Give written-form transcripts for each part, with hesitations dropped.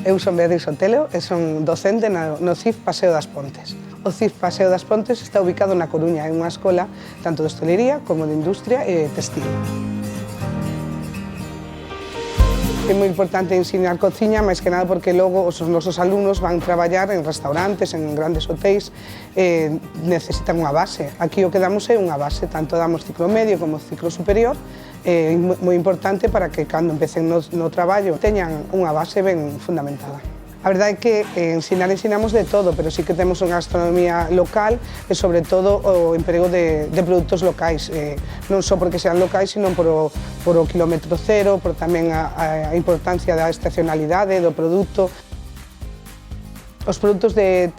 Eu son Beatriz Sotelo e son docente no CIF Paseo das Pontes. O CIF Paseo das Pontes está ubicado na Coruña, é unha escola tanto de hostelería como de industria e textil. É moi importante ensinar cociña, máis que nada porque logo os nosos alumnos van traballar en restaurantes, en grandes hotéis, necesitan unha base. Aquí o que damos é unha base, tanto damos ciclo medio como ciclo superior, é moi importante para que cando empecen no traballo teñan unha base ben fundamentada. A verdade é que ensinamos de todo, pero sí que temos unha gastronomía local e, sobre todo, o emprego de produtos locais. Non só porque sean locais, sino por o quilómetro cero, por tamén a importancia da estacionalidade do produto. Os produtos de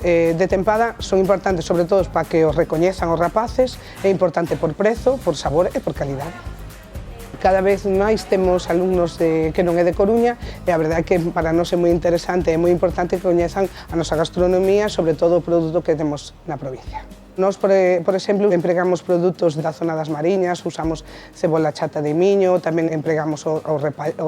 tempada son importantes, sobre todo, para que os recoñezan os rapaces, é importante por prezo, por sabor e por calidade. Cada vez máis temos alumnos que non é de Coruña e a verdade é que para nós é moi interesante e moi importante que coñezan a nosa gastronomía, sobre todo o produto que temos na provincia. Nós, por exemplo, empregamos produtos da zona das Mariñas, usamos cebola chata de Miño, tamén empregamos o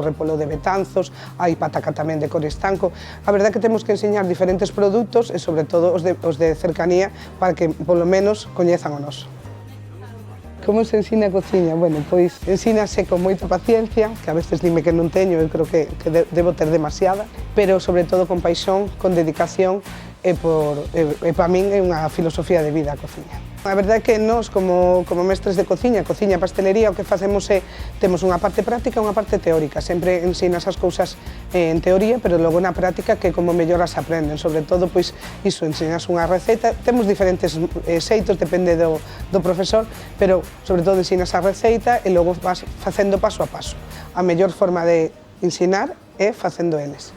repolo de Betanzos, hai pataca tamén de Coristanco. A verdade é que temos que enseñar diferentes produtos e, sobre todo, os de cercanía para que, polo menos, coñezan o noso. Como se ensina a cociña? Bueno, pois ensínase con moita paciencia, que a veces dime que non teño, eu creo que debo ter demasiada, pero sobre todo con paixón, con dedicación e para min é unha filosofía de vida a cociña. A verdade é que nós, como mestres de cociña e pastelería, o que facemos é, temos unha parte práctica e unha parte teórica. Sempre ensinas as cousas en teoría, pero logo na práctica que como mellor as aprenden. Sobre todo, pois, iso, ensinas unha receta. Temos diferentes xeitos, depende do profesor, pero sobre todo ensinas a receita e logo vas facendo paso a paso. A mellor forma de ensinar é facendo eles.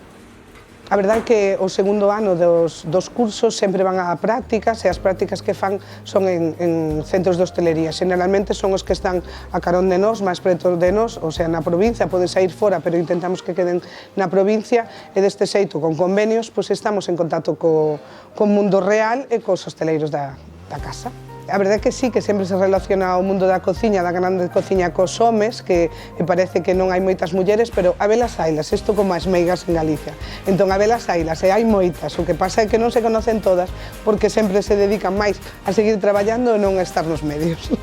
A verdade é que o segundo ano dos cursos sempre van a prácticas e as prácticas que fan son en centros de hostelería. Generalmente son os que están a carón de nós, máis preto de nós, o sea, na provincia, poden sair fora, pero intentamos que queden na provincia e deste xeito, con convenios, pois estamos en contacto co mundo real e cos hosteleiros da casa. A verdade é que sí, que sempre se relaciona o mundo da cociña, da grande cociña cos homes, que parece que non hai moitas mulleres, pero a velas hailas, isto como as meigas en Galicia. Entón, a velas hailas, e hai moitas, o que pasa é que non se conocen todas, porque sempre se dedican máis a seguir traballando e non a estar nos medios.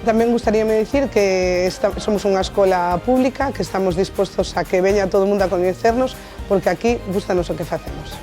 Tamén gustaríame dicir que somos unha escola pública, que estamos dispostos a que veña todo o mundo a coñecernos, porque aquí gustanos o que facemos.